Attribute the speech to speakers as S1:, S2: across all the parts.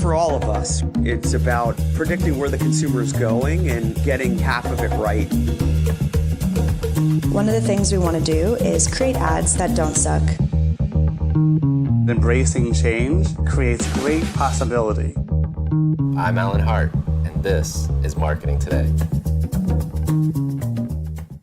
S1: For all of us, it's about predicting where the consumer is going and getting half of it right.
S2: One of the things we want to do is create ads that don't suck.
S3: Embracing change creates great possibility.
S4: I'm Alan Hart, and this is Marketing Today.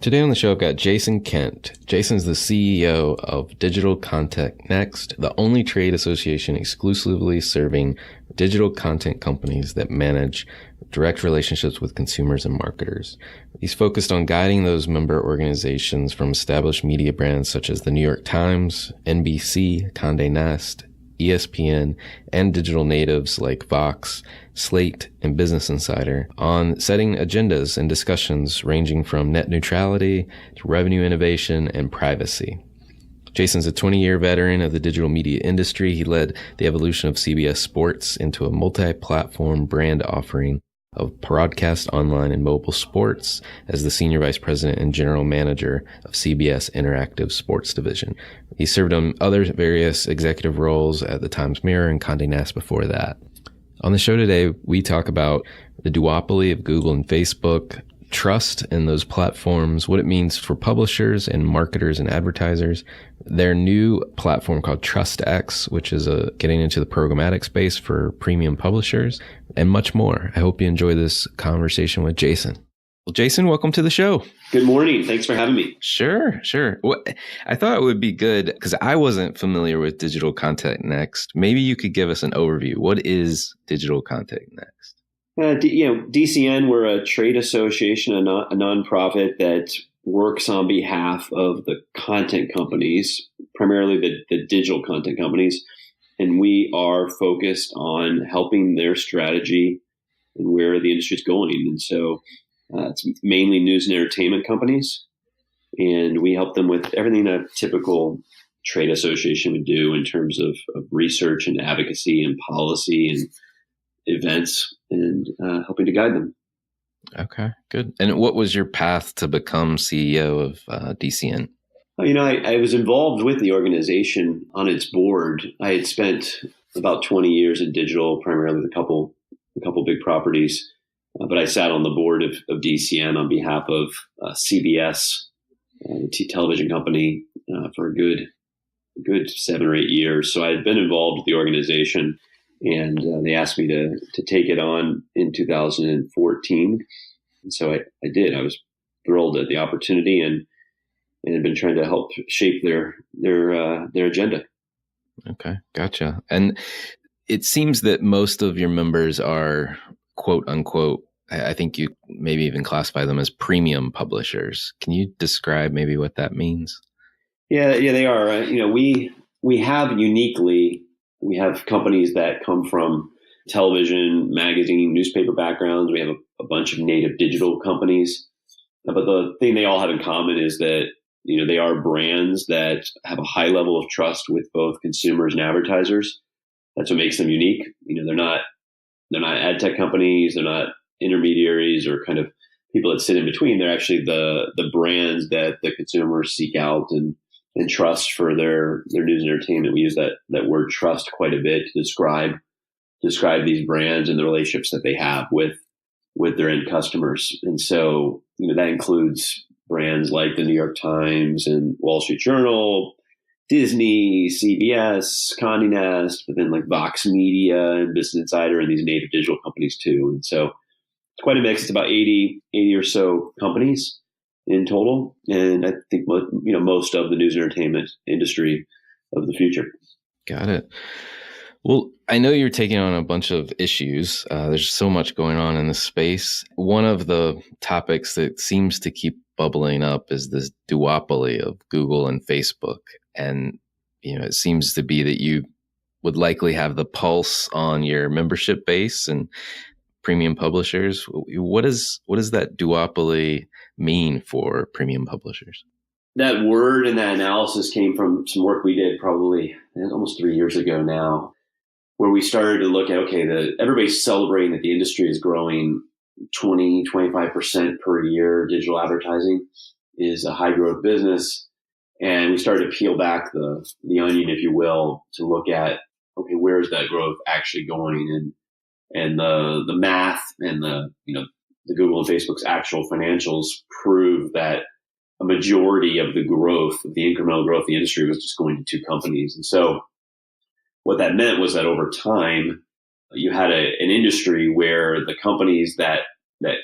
S5: Today on the show, I've got Jason Kint. Jason's the CEO of Digital Content Next, the only trade association exclusively serving digital content companies that manage direct relationships with consumers and marketers. He's focused on guiding those member organizations from established media brands such as the New York Times, NBC, Condé Nast, ESPN, and digital natives like Vox, Slate, and Business Insider on setting agendas and discussions ranging from net neutrality to revenue innovation and privacy. Jason's a 20-year veteran of the digital media industry. He led the evolution of CBS Sports into a multi-platform brand offering of broadcast, online, and mobile sports as the Senior Vice President and General Manager of CBS Interactive Sports Division. He served on other various executive roles at the Times Mirror and Condé Nast before that. On the show today, we talk about the duopoly of Google and Facebook, trust in those platforms, what it means for publishers and marketers and advertisers, their new platform called TrustX, which is getting into the programmatic space for premium publishers, and much more. I hope you enjoy this conversation with Jason. Well, Jason, welcome to the show.
S6: Good morning. Thanks for having me.
S5: Sure. Well, I thought it would be good because I wasn't familiar with Digital Content Next. Maybe you could give us an overview. What is Digital Content Next?
S6: DCN, we're a trade association, a nonprofit that works on behalf of the content companies, primarily the digital content companies. And we are focused on helping their strategy and where the industry is going. And so it's mainly news and entertainment companies. And we help them with everything a typical trade association would do in terms of research and advocacy and policy and events and helping to guide them.
S5: Okay, good. And what was your path to become CEO of DCN?
S6: I was involved with the organization on its board. I had spent about 20 years in digital, primarily with a couple big properties. But I sat on the board of DCN on behalf of CBS, the television company, for a good 7 or 8 years. So I had been involved with the organization, and they asked me to take it on in 2014. And so I did. I was thrilled at the opportunity and had been trying to help shape their agenda.
S5: Okay, gotcha. And it seems that most of your members are quote unquote, I think you maybe even classify them as premium publishers. Can you describe maybe what that means?
S6: Yeah, they are. We have companies that come from television, magazine, newspaper backgrounds. We have a bunch of native digital companies. But the thing they all have in common is that, they are brands that have a high level of trust with both consumers and advertisers. That's what makes them unique. They're not ad tech companies. They're not intermediaries or kind of people that sit in between. They're actually the brands that the consumers seek out and trust for their news and entertainment. We use that word trust quite a bit to describe these brands and the relationships that they have with their end customers. And so, that includes brands like the New York Times and Wall Street Journal, Disney, CBS, Condé Nast, but then like Vox Media and Business Insider and these native digital companies too. And so it's quite a mix. It's about 80 or so companies in total. And I think, most of the news and entertainment industry of the future.
S5: Got it. Well, I know you're taking on a bunch of issues. There's so much going on in this space. One of the topics that seems to keep bubbling up is this duopoly of Google and Facebook. And, it seems to be that you would likely have the pulse on your membership base and premium publishers. What does that duopoly mean for premium publishers?
S6: That word and that analysis came from some work we did probably almost 3 years ago now, where we started to look at, everybody's celebrating that the industry is growing 20, 25% per year. Digital advertising is a high growth business. And we started to peel back the onion, if you will, to look at okay, where is that growth actually going? And the math and the Google and Facebook's actual financials prove that a majority of the growth, the incremental growth of the industry was just going to two companies. And so what that meant was that over time, you had an industry where the companies that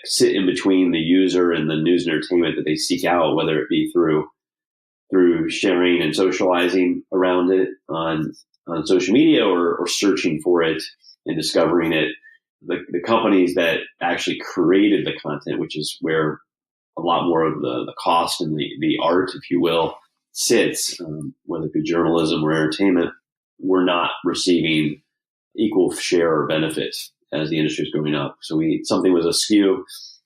S6: sit in between the user and the news and entertainment that they seek out, whether it be through sharing and socializing around it on social media or searching for it and discovering it, the companies that actually created the content, which is where a lot more of the cost and the art, if you will, sits, whether it be journalism or entertainment, were not receiving equal share or benefit as the industry is growing up. So something was askew.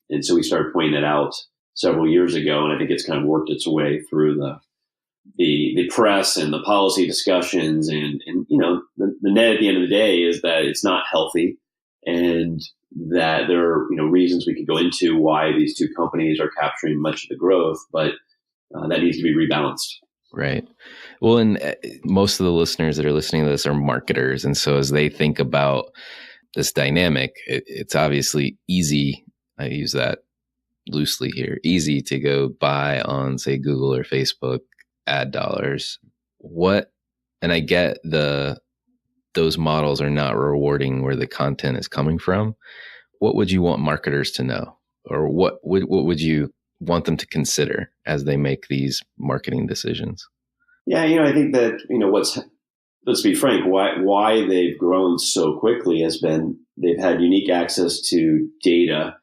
S6: And so we started pointing that out several years ago. And I think it's kind of worked its way through the press and the policy discussions. And the net at the end of the day is that it's not healthy, and that there are, reasons we could go into why these two companies are capturing much of the growth, but that needs to be rebalanced.
S5: Right. Well, and most of the listeners that are listening to this are marketers. And so as they think about this dynamic, it's obviously easy, I use that loosely here, easy to go buy on, say, Google or Facebook ad dollars. And I get those models are not rewarding where the content is coming from. What would you want marketers to know? Or what would you want them to consider as they make these marketing decisions?
S6: Yeah, I think that, let's be frank, why they've grown so quickly has been they've had unique access to data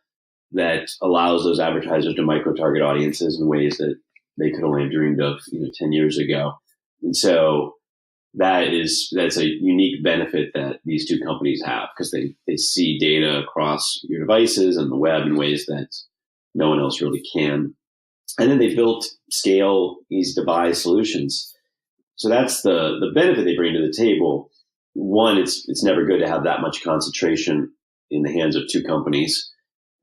S6: that allows those advertisers to micro-target audiences in ways that they could only have dreamed of 10 years ago. And so that's a unique benefit that these two companies have, because they see data across your devices and the web in ways that no one else really can. And then they've built scale, easy to buy solutions. So that's the benefit they bring to the table. One, it's never good to have that much concentration in the hands of two companies.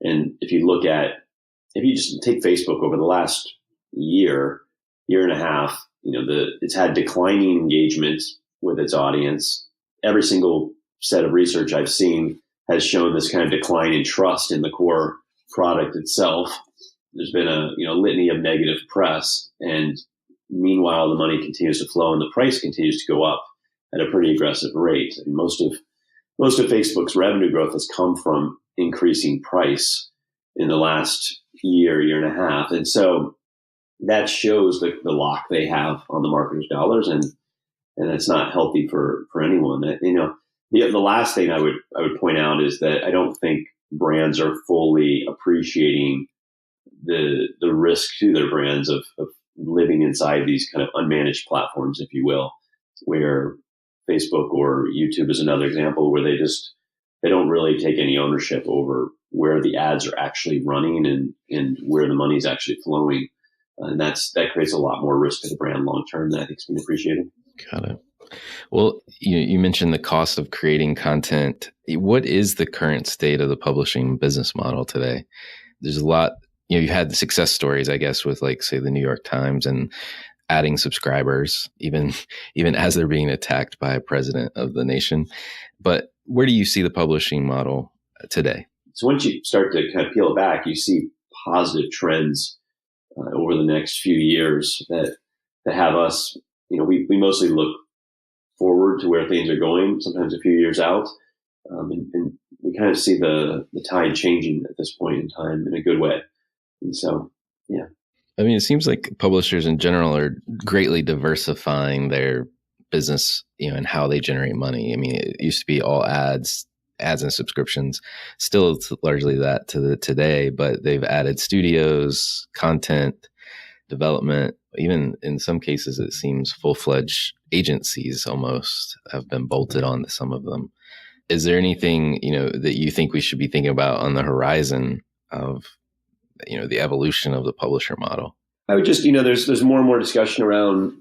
S6: And if you just take Facebook over the last year and a half, it's had declining engagement with its audience. Every single set of research I've seen has shown this kind of decline in trust in the core product itself. There's been a litany of negative press, and meanwhile the money continues to flow and the price continues to go up at a pretty aggressive rate. And most of Facebook's revenue growth has come from increasing price in the last year and a half. And so that shows the lock they have on the marketers' dollars, and that's not healthy for anyone. The last thing I would point out is that I don't think brands are fully appreciating the risk to their brands of living inside these kind of unmanaged platforms, if you will, where Facebook or YouTube is another example where they don't really take any ownership over where the ads are actually running and where the money is actually flowing. And that creates a lot more risk to the brand long term that I think is being appreciated.
S5: Got it. Well, you mentioned the cost of creating content. What is the current state of the publishing business model today? There's a lot, you had the success stories, I guess, with like, say, the New York Times and adding subscribers, even as they're being attacked by a president of the nation. But where do you see the publishing model today? So
S6: once you start to kind of peel it back, you see positive trends over the next few years that have us, we mostly look forward to where things are going, sometimes a few years out. And we kind of see the tide changing at this point in time in a good way. And so, yeah.
S5: I mean, it seems like publishers in general are greatly diversifying their business, and how they generate money. I mean, it used to be all ads and subscriptions. Still, it's largely that to today, but they've added studios, content, development. Even in some cases, it seems full-fledged agencies almost have been bolted onto some of them. Is there anything, that you think we should be thinking about on the horizon of, the evolution of the publisher model?
S6: I would just, there's more and more discussion around,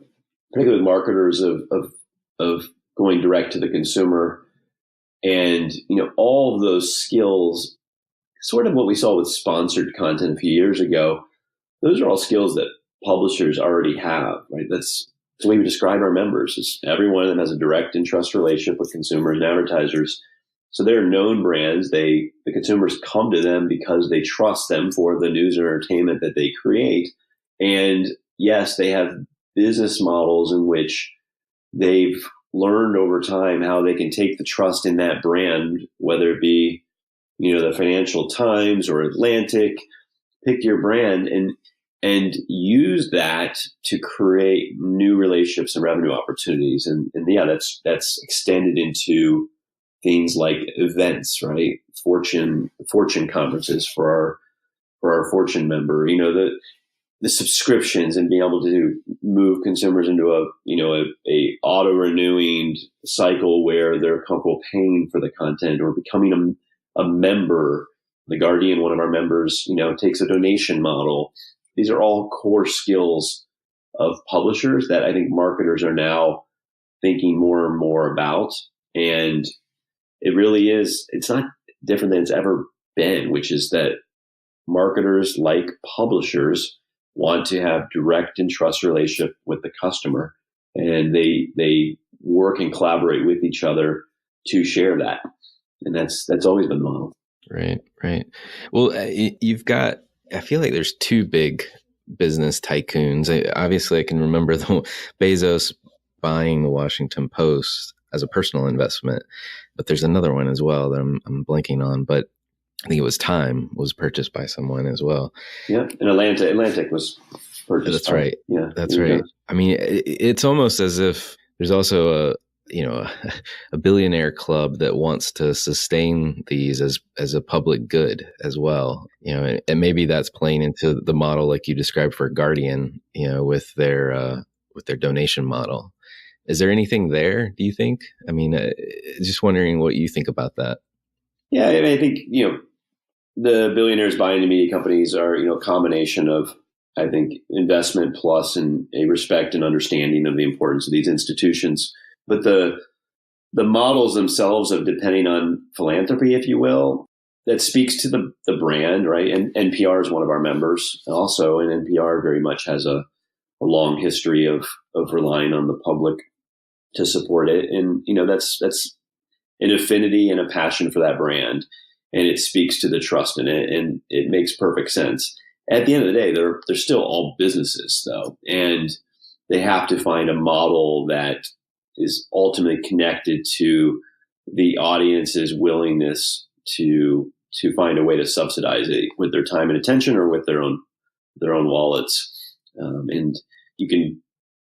S6: particularly with marketers, of going direct to the consumer. And, all of those skills, sort of what we saw with sponsored content a few years ago, those are all skills that publishers already have, right? That's It's the way we describe our members. Is every one of them has a direct and trust relationship with consumers and advertisers. So they're known brands. The consumers come to them because they trust them for the news and entertainment that they create. And yes, they have business models in which they've learned over time how they can take the trust in that brand, whether it be, the Financial Times or Atlantic, pick your brand, and use that to create new relationships and revenue opportunities. And yeah, that's extended into things like events, right? Fortune conferences for our Fortune member, the subscriptions, and being able to move consumers into a auto renewing cycle where they're comfortable paying for the content or becoming a member. The Guardian, one of our members, takes a donation model. These are all core skills of publishers that I think marketers are now thinking more and more about. And it really is, it's not different than it's ever been, which is that marketers, like publishers, want to have direct and trust relationship with the customer. And they work and collaborate with each other to share that. And that's always been the model.
S5: Right. Well, you've got, I feel like there's two big business tycoons. Obviously, I can remember the Bezos buying the Washington Post as a personal investment, but there's another one as well that I'm blanking on. But I think it was Time was purchased by someone as well.
S6: Yeah, and Atlantic was purchased.
S5: That's right.
S6: Yeah,
S5: that's right. I mean, it's almost as if there's also a billionaire club that wants to sustain these as a public good as well, and maybe that's playing into the model like you described for Guardian, with their donation model. Is there anything there, do you think? I mean, just wondering what you think about that.
S6: Yeah, I think, the billionaires buying the media companies are, a combination of, I think, investment plus and a respect and understanding of the importance of these institutions. But the models themselves of depending on philanthropy, if you will, that speaks to the brand, right? And NPR is one of our members also, and NPR very much has a long history of relying on the public to support it. And, that's an affinity and a passion for that brand. And it speaks to the trust in it, and it makes perfect sense. At the end of the day, they're still all businesses, though, and they have to find a model that is ultimately connected to the audience's willingness to find a way to subsidize it with their time and attention or with their own wallets. And you can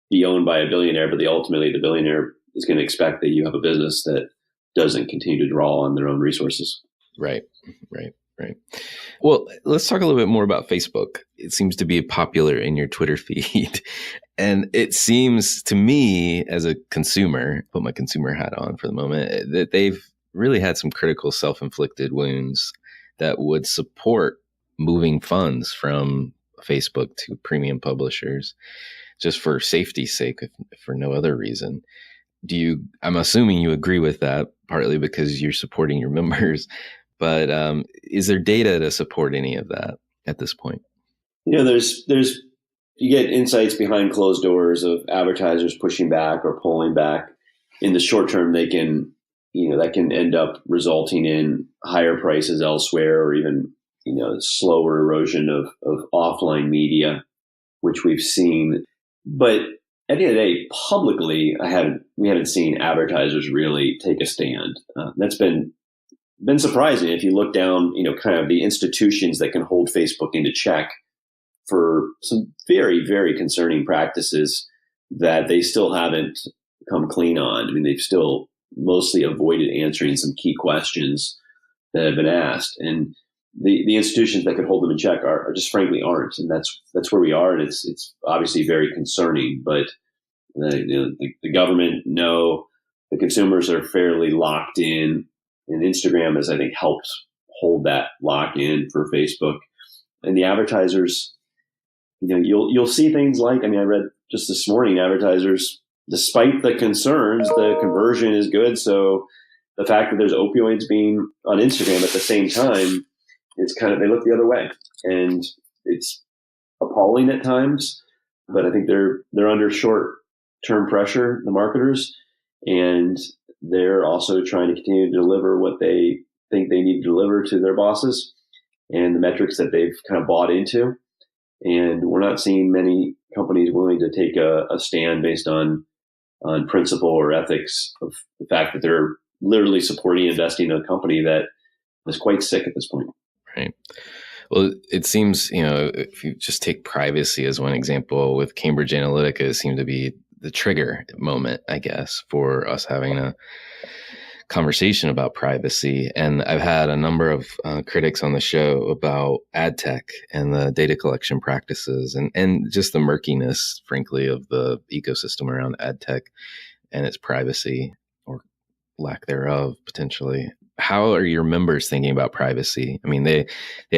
S6: be owned by a billionaire, but ultimately the billionaire is going to expect that you have a business that doesn't continue to draw on their own resources.
S5: Right. Well, let's talk a little bit more about Facebook. It seems to be popular in your Twitter feed. And it seems to me as a consumer, put my consumer hat on for the moment, that they've really had some critical self-inflicted wounds that would support moving funds from Facebook to premium publishers just for safety's sake, if for no other reason. I'm assuming you agree with that, partly because you're supporting your members, but is there data to support any of that at this point?
S6: There's you get insights behind closed doors of advertisers pushing back or pulling back. In the short term, that can end up resulting in higher prices elsewhere, or even slower erosion of offline media, which we've seen. But at the end of the day, publicly, we haven't seen advertisers really take a stand. That's been surprising. If you look down, kind of the institutions that can hold Facebook into check for some very, very concerning practices that they still haven't come clean on. I mean, they've still mostly avoided answering some key questions that have been asked. And the institutions that could hold them in check are just frankly aren't. And that's where we are. And it's obviously very concerning, but the government, no, the consumers are fairly locked in, and Instagram has, I think, helped hold that lock in for Facebook. And the advertisers, you'll see things like, I read just this morning, advertisers, despite the concerns, the conversion is good. So the fact that there's opioids being on Instagram at the same time, it's kind of, they look the other way, and it's appalling at times, but I think they're under short term pressure the marketers, and they're also trying to continue to deliver what they think they need to deliver to their bosses and the metrics that they've kind of bought into. And we're not seeing many companies willing to take a stand based on principle or ethics of the fact that they're literally supporting and investing in a company that is quite sick at this point.
S5: Right. Well, it seems, if you just take privacy as one example, with Cambridge Analytica, it seemed to be the trigger moment, I guess, for us having a conversation about privacy. And I've had a number of critics on the show about ad tech and the data collection practices and just the murkiness, frankly, of the ecosystem around ad tech and its privacy or lack thereof, potentially. How are your members thinking about privacy? I mean, they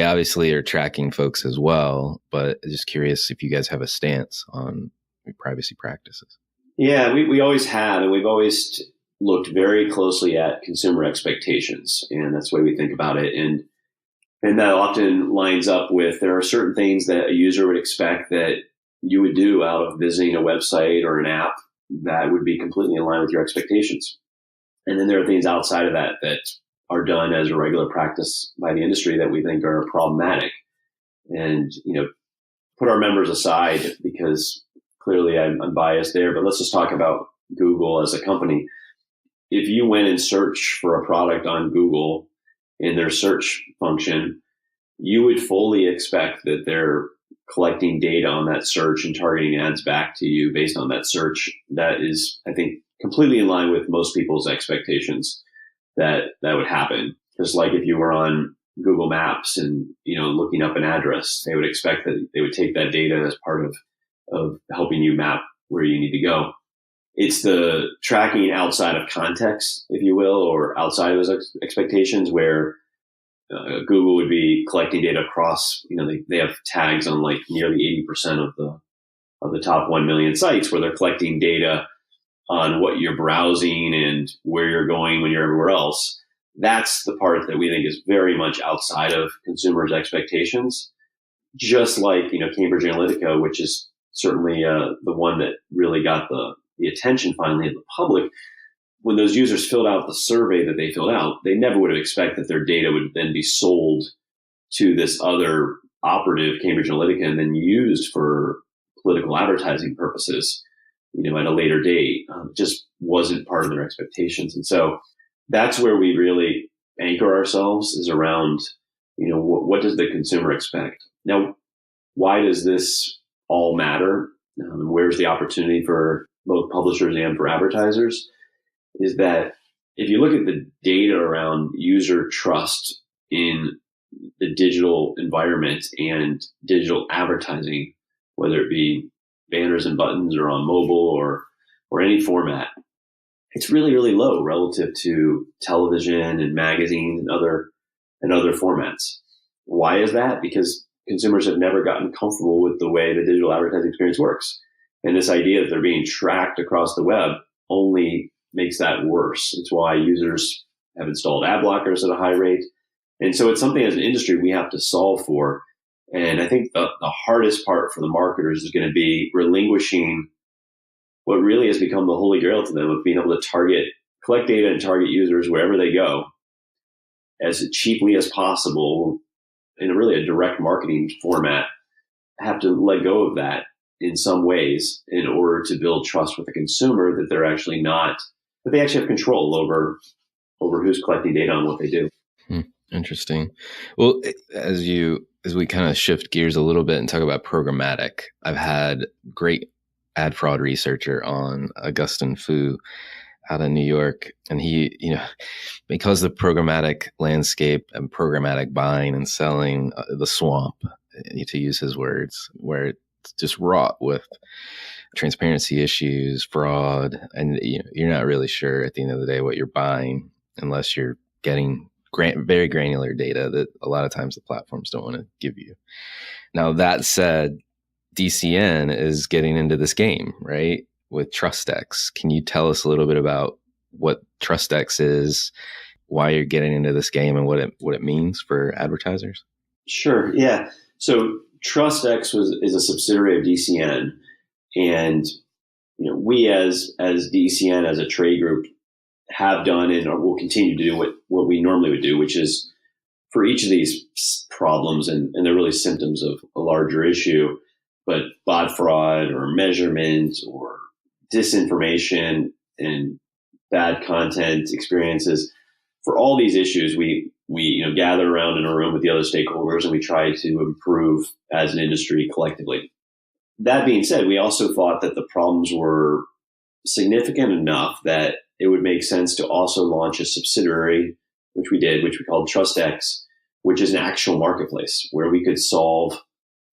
S5: obviously are tracking folks as well, but just curious if you guys have a stance on privacy practices.
S6: Yeah, we always have, and we've always looked very closely at consumer expectations, and that's the way we think about it. And that often lines up with, there are certain things that a user would expect that you would do out of visiting a website or an app that would be completely in line with your expectations. And then there are things outside of that are done as a regular practice by the industry that we think are problematic. And, put our members aside because clearly I'm biased there, but let's just talk about Google as a company. If you went and search for a product on Google in their search function, you would fully expect that they're collecting data on that search and targeting ads back to you based on that search. That is, I think, completely in line with most people's expectations that would happen. Just like if you were on Google Maps and, looking up an address, they would expect that they would take that data as part of helping you map where you need to go. It's the tracking outside of context, if you will, or outside of those expectations where Google would be collecting data across, they have tags on like nearly 80% of the top 1 million sites where they're collecting data on what you're browsing and where you're going when you're everywhere else. That's the part that we think is very much outside of consumers' expectations. Just like, Cambridge Analytica, which is certainly the one that really got the attention finally of the public. When those users filled out the survey that they filled out, they never would have expected that their data would then be sold to this other operative, Cambridge Analytica, and then used for political advertising purposes, at a later date. Just wasn't part of their expectations. And so that's where we really anchor ourselves, is around, what does the consumer expect? Now, why does this all matter? Where's the opportunity for both publishers and for advertisers? Is that if you look at the data around user trust in the digital environment and digital advertising, whether it be banners and buttons or on mobile or any format, it's really, really low relative to television and magazines and other formats. Why is that? Because consumers have never gotten comfortable with the way the digital advertising experience works. And this idea that they're being tracked across the web only makes that worse. It's why users have installed ad blockers at a high rate. And so it's something as an industry we have to solve for. And I think the hardest part for the marketers is going to be relinquishing what really has become the holy grail to them of being able to collect data and target users wherever they go as cheaply as possible in a direct marketing format. Have to let go of that in some ways in order to build trust with the consumer that they actually have control over who's collecting data on what they do.
S5: Interesting. Well, as we kind of shift gears a little bit and talk about programmatic, I've had great ad fraud researcher on, Augustin Fu, out of New York. And he, because the programmatic landscape and programmatic buying and selling, the swamp, to use his words, where it's just wrought with transparency issues, fraud, and you're not really sure at the end of the day what you're buying unless you're getting very granular data that a lot of times the platforms don't want to give you. Now, that said, DCN is getting into this game, right, with TrustX. Can you tell us a little bit about what TrustX is, why you're getting into this game, and what it means for advertisers?
S6: Sure. Yeah. So TrustX is a subsidiary of DCN, and we as DCN, as a trade group, have done and will continue to do what we normally would do, which is for each of these problems, and they're really symptoms of a larger issue, but bot fraud or measurement or disinformation and bad content experiences, for all these issues, we gather around in a room with the other stakeholders and we try to improve as an industry collectively. That being said, we also thought that the problems were significant enough that it would make sense to also launch a subsidiary, which we did, which we called TrustX, which is an actual marketplace where we could solve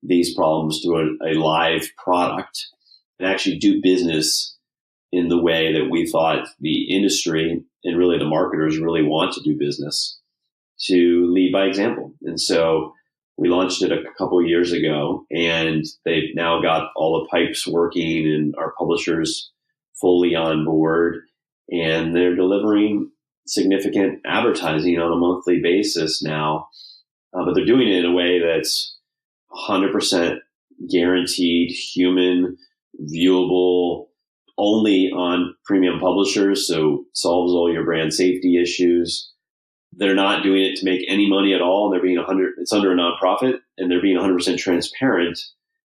S6: these problems through a live product and actually do business in the way that we thought the industry and really the marketers really want to do business, to lead by example. And so we launched it a couple of years ago, and they've now got all the pipes working and our publishers fully on board, and they're delivering significant advertising on a monthly basis now. But they're doing it in a way that's 100% guaranteed, human, viewable, only on premium publishers, so solves all your brand safety issues. They're not doing it to make any money at all. And they're being it's under a nonprofit, and they're being 100% transparent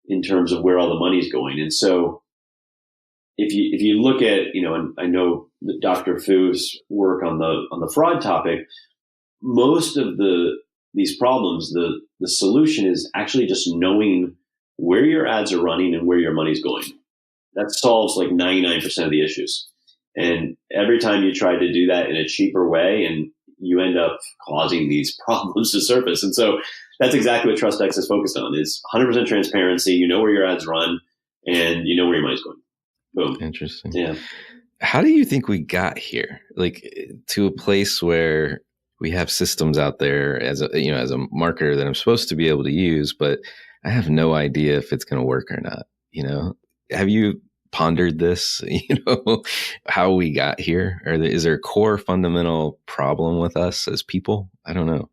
S6: in terms of where all the money's going. And so if you look at, and I know the Dr. Fu's work on the fraud topic, most of these problems, the solution is actually just knowing where your ads are running and where your money's going. That solves like 99% of the issues. And every time you try to do that in a cheaper way, and you end up causing these problems to surface. And so that's exactly what TrustX is focused on, is 100% transparency. You know where your ads run and you know where your money's going. Boom.
S5: Interesting.
S6: Yeah.
S5: How do you think we got here? Like, to a place where we have systems out there as a marketer that I'm supposed to be able to use, but I have no idea if it's going to work or not. Have you pondered this, how we got here? Or is there a core fundamental problem with us as people? I don't know.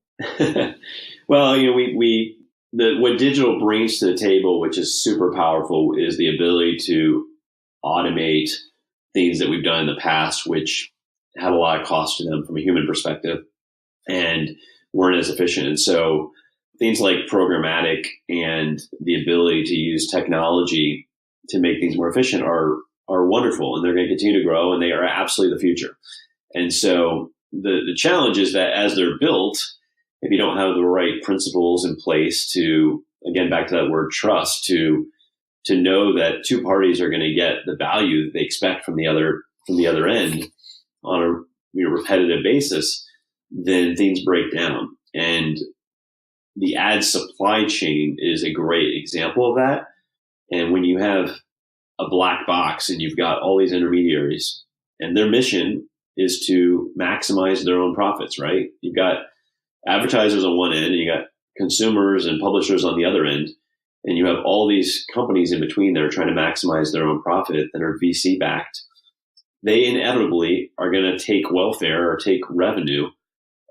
S6: Well, what digital brings to the table, which is super powerful, is the ability to automate things that we've done in the past, which had a lot of cost to them from a human perspective and weren't as efficient. And so things like programmatic and the ability to use technology to make things more efficient are wonderful, and they're going to continue to grow, and they are absolutely the future. And so the challenge is that as they're built, if you don't have the right principles in place to, again, back to that word trust, to know that two parties are going to get the value that they expect from the other end on a repetitive basis, then things break down. And the ad supply chain is a great example of that. And when you have a black box and you've got all these intermediaries, and their mission is to maximize their own profits, right? You've got advertisers on one end, and you got consumers and publishers on the other end, and you have all these companies in between that are trying to maximize their own profit that are VC backed. They inevitably are going to take welfare or take revenue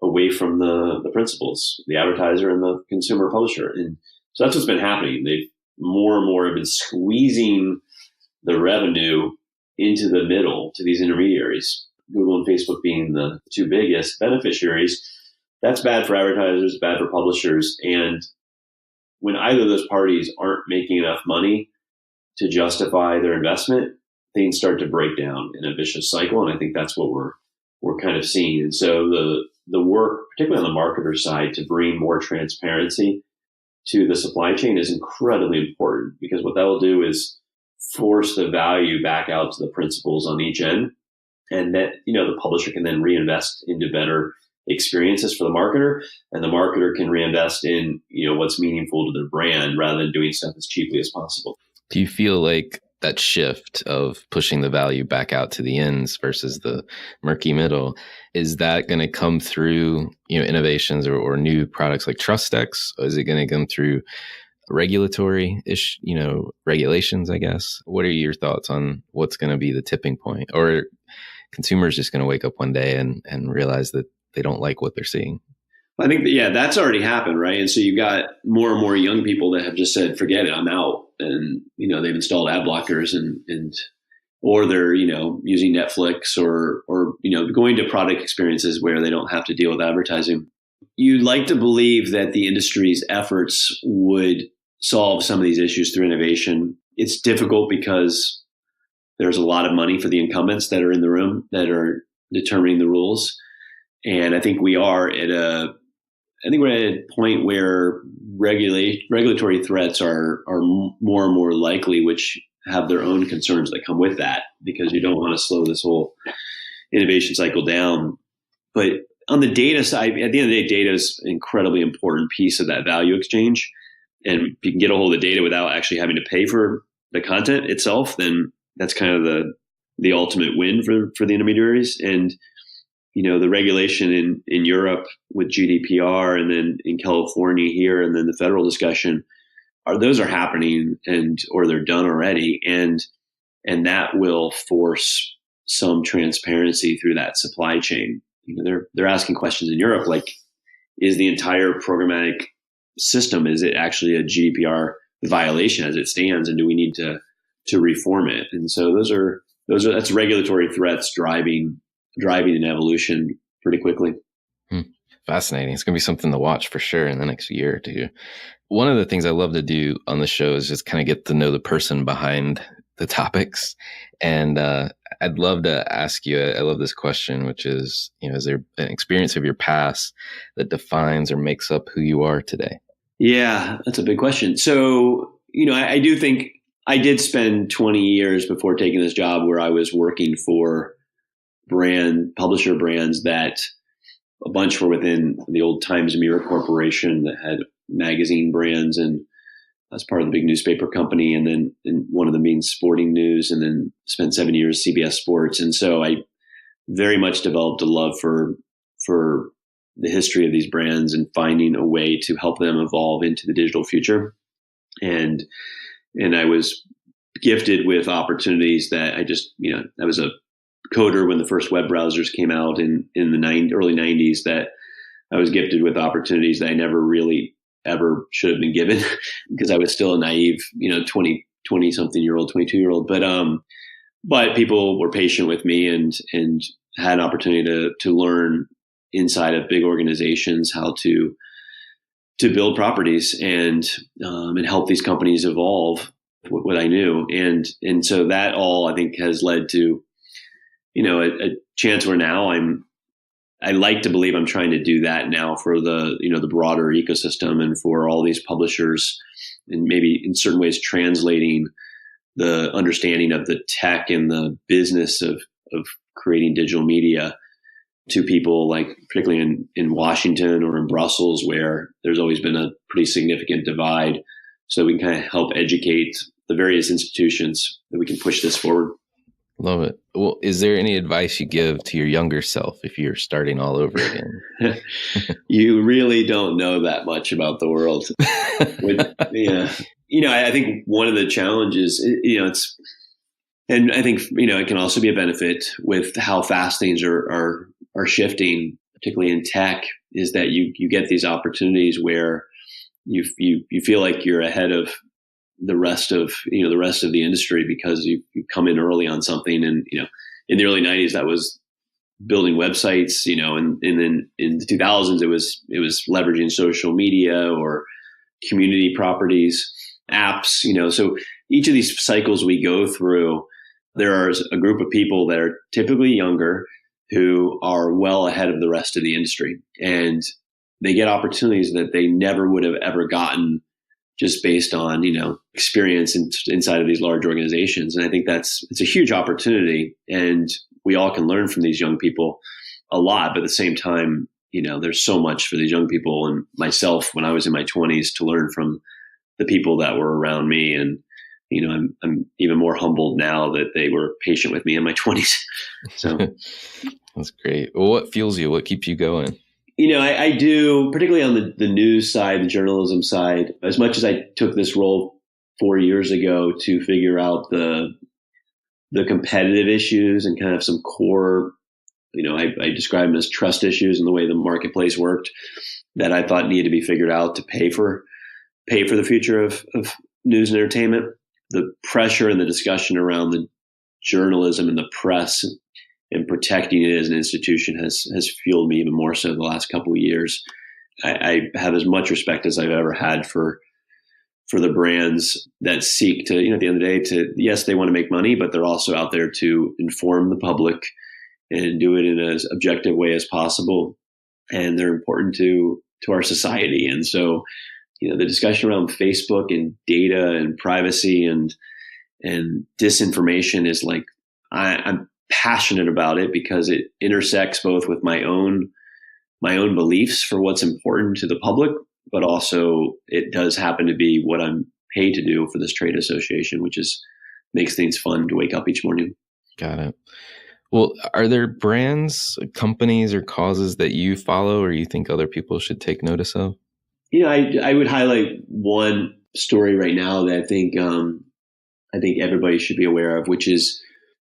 S6: away from the principals, the advertiser and the consumer publisher. And so that's what's been happening. They've more and more have been squeezing the revenue into the middle to these intermediaries, Google and Facebook being the two biggest beneficiaries. That's bad for advertisers, bad for publishers. And when either of those parties aren't making enough money to justify their investment, things start to break down in a vicious cycle. And I think that's what we're kind of seeing. And so the work, particularly on the marketer side, to bring more transparency to the supply chain is incredibly important, because what that will do is force the value back out to the principals on each end. And that, the publisher can then reinvest into better experiences for the marketer, and the marketer can reinvest in, what's meaningful to their brand rather than doing stuff as cheaply as possible.
S5: Do you feel like that shift of pushing the value back out to the ends versus the murky middle, is that going to come through, innovations or new products like TrustX? Or is it going to come through regulatory regulations, I guess? What are your thoughts on what's going to be the tipping point? Or consumers just going to wake up one day and realize that they don't like what they're seeing?
S6: I think that's already happened, right? And so you've got more and more young people that have just said, forget it, I'm out. And, they've installed ad blockers and or they're, using Netflix or, going to product experiences where they don't have to deal with advertising. You'd like to believe that the industry's efforts would solve some of these issues through innovation. It's difficult because there's a lot of money for the incumbents that are in the room that are determining the rules. And I think we're at a point where regulatory threats are more and more likely, which have their own concerns that come with that, because you don't want to slow this whole innovation cycle down. But on the data side, at the end of the day, data is an incredibly important piece of that value exchange. And if you can get a hold of the data without actually having to pay for the content itself, then that's kind of the ultimate win for the intermediaries. And, the regulation in Europe with GDPR, and then in California here, and then the federal discussion, those are happening or they're done already. And that will force some transparency through that supply chain. They're asking questions in Europe, like, is the entire programmatic system, is it actually a GDPR violation as it stands? And do we need to reform it? And so that's regulatory threats driving an evolution pretty quickly.
S5: Fascinating. It's going to be something to watch for sure in the next year or two. One of the things I love to do on the show is just kind of get to know the person behind the topics. And I'd love to ask you, I love this question, which is, is there an experience of your past that defines or makes up who you are today?
S6: Yeah, that's a big question. So, I do think I did spend 20 years before taking this job where I was working for publisher brands that a bunch were within the old Times Mirror Corporation that had magazine brands, and as part of the big newspaper company, and then in one of them being Sporting News, and then spent 7 years CBS Sports. And so I very much developed a love for the history of these brands and finding a way to help them evolve into the digital future. And I was gifted with opportunities that I was a coder when the first web browsers came out in the early 90s, that I was gifted with opportunities that I never really ever should have been given because I was still a naive, 20 something year old, 22-year-old. But people were patient with me and had an opportunity to learn inside of big organizations how to build properties and help these companies evolve what I knew. And so that all, I think, has led to, a chance where now I like to believe I'm trying to do that now for the broader ecosystem and for all these publishers, and maybe in certain ways translating the understanding of the tech and the business of creating digital media to people, like particularly in Washington or in Brussels, where there's always been a pretty significant divide. So we can kind of help educate the various institutions that we can push this forward.
S5: Love it. Well, is there any advice you give to your younger self if you're starting all over again?
S6: You really don't know that much about the world. I think one of the challenges, and I think, it can also be a benefit with how fast things are shifting, particularly in tech, is that you get these opportunities where you feel like you're ahead of the rest of the industry because you come in early on something. And, in the early 90s, that was building websites, and then in the 2000s, it was leveraging social media or community properties, apps, so each of these cycles we go through, there is a group of people that are typically younger who are well ahead of the rest of the industry, and they get opportunities that they never would have ever gotten just based on, experience inside of these large organizations. And I think it's a huge opportunity, and we all can learn from these young people a lot, but at the same time, there's so much for these young people and myself when I was in my 20s to learn from the people that were around me. And, I'm even more humbled now that they were patient with me in my 20s. So
S5: that's great. Well, what fuels you? What keeps you going?
S6: I do, particularly on the news side, the journalism side, as much as I took this role 4 years ago to figure out the competitive issues and kind of some core, I describe them as trust issues and the way the marketplace worked that I thought needed to be figured out to pay for the future of news and entertainment. The pressure and the discussion around the journalism and the press and protecting it as an institution has fueled me even more so the last couple of years. I have as much respect as I've ever had for the brands that seek to, at the end of the day, yes, they want to make money, but they're also out there to inform the public and do it in as objective way as possible. And they're important to our society. And so, the discussion around Facebook and data and privacy and disinformation is like, I'm passionate about it because it intersects both with my own beliefs for what's important to the public, but also it does happen to be what I'm paid to do for this trade association, which makes things fun to wake up each morning.
S5: Got it. Well, are there brands, companies, or causes that you follow or you think other people should take notice of?
S6: I would highlight one story right now that I think everybody should be aware of, which is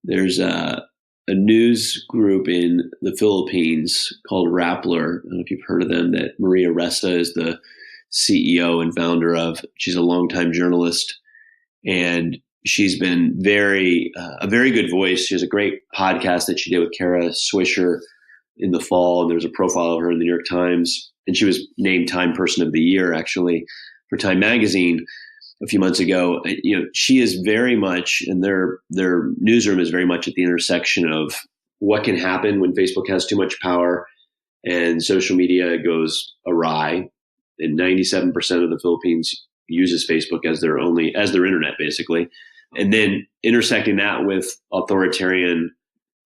S6: there's a news group in the Philippines called Rappler. I don't know if you've heard of them, that Maria Ressa is the CEO and founder of. She's a longtime journalist, and she's been a very good voice. She has a great podcast that she did with Kara Swisher in the fall, and there's a profile of her in the New York Times. And she was named Time Person of the Year, actually, for Time Magazine a few months ago. She is very much, and their newsroom is very much at the intersection of what can happen when Facebook has too much power and social media goes awry. And 97% of the Philippines uses Facebook as their internet, basically. And then intersecting that with authoritarian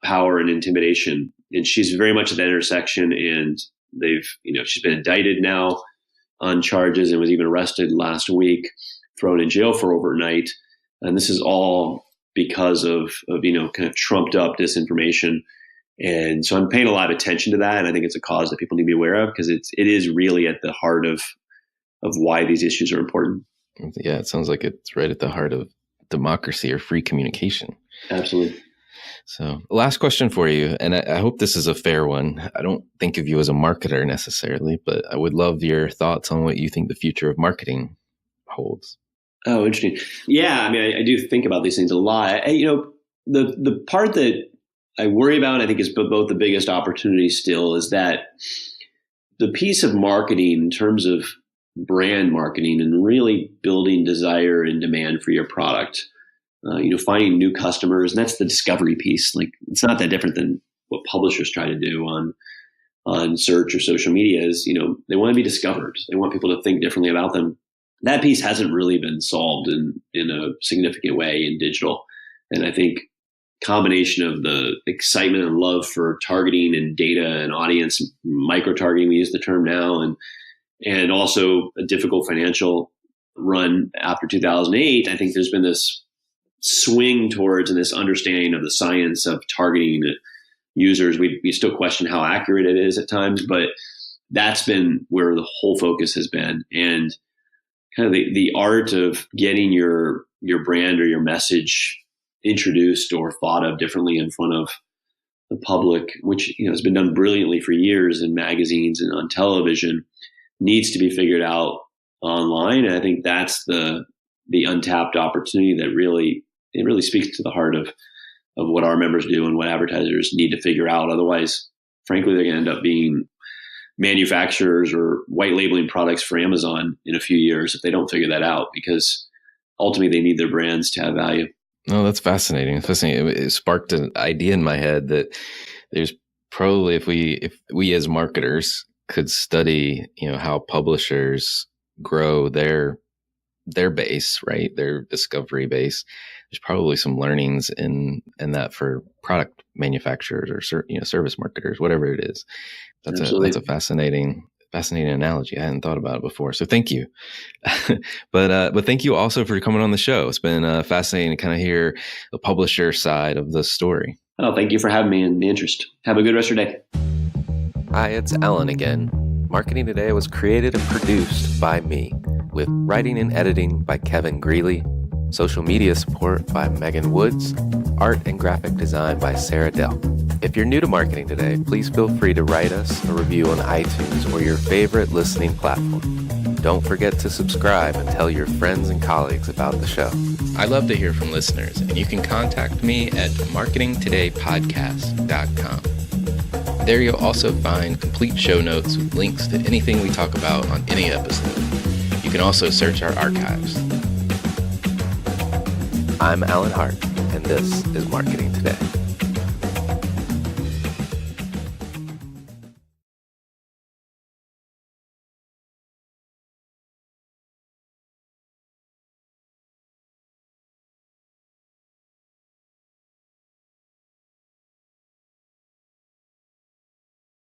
S6: power and intimidation. And she's very much at that intersection, and she's been indicted now on charges and was even arrested last week, thrown in jail for overnight. And this is all because of kind of trumped up disinformation. And so I'm paying a lot of attention to that. And I think it's a cause that people need to be aware of, because it is really at the heart of why these issues are important.
S5: Yeah, it sounds like it's right at the heart of democracy or free communication.
S6: Absolutely.
S5: So last question for you, and I hope this is a fair one. I don't think of you as a marketer necessarily, but I would love your thoughts on what you think the future of marketing holds.
S6: Oh, interesting. Yeah, I do think about these things a lot. The part that I worry about, I think, is both the biggest opportunity still, is that the piece of marketing in terms of brand marketing and really building desire and demand for your product, finding new customers, and that's the discovery piece. Like, it's not that different than what publishers try to do on search or social media. Is, they want to be discovered. They want people to think differently about them. That piece hasn't really been solved in a significant way in digital. And I think combination of the excitement and love for targeting and data and audience, micro-targeting, we use the term now, and also a difficult financial run after 2008, I think there's been this swing towards and this understanding of the science of targeting users. We still question how accurate it is at times, but that's been where the whole focus has been. And kind of the art of getting your brand or your message introduced or thought of differently in front of the public, which has been done brilliantly for years in magazines and on television, needs to be figured out online. And I think that's the untapped opportunity that really speaks to the heart of what our members do and what advertisers need to figure out. Otherwise, frankly, they're going to end up being manufacturers or white labeling products for Amazon in a few years if they don't figure that out, because ultimately they need their brands to have value.
S5: Oh, that's fascinating. It sparked an idea in my head that there's probably, if we as marketers could study, how publishers grow their base, right? Their discovery base. There's probably some learnings in that for product manufacturers or service marketers, whatever it is. That's a fascinating analogy. I hadn't thought about it before. So thank you. But thank you also for coming on the show. It's been fascinating to kind of hear the publisher side of the story.
S6: Oh, thank you for having me and the interest. Have a good rest of your day.
S4: Hi, it's Alan again. Marketing Today was created and produced by me, with writing and editing by Kevin Greeley, social media support by Megan Woods, art and graphic design by Sarah Dell. If you're new to Marketing Today, please feel free to write us a review on iTunes or your favorite listening platform. Don't forget to subscribe and tell your friends and colleagues about the show.
S5: I love to hear from listeners, and you can contact me at marketingtodaypodcast.com. There you'll also find complete show notes with links to anything we talk about on any episode. You can also search our archives.
S4: I'm Alan Hart, and this is Marketing Today.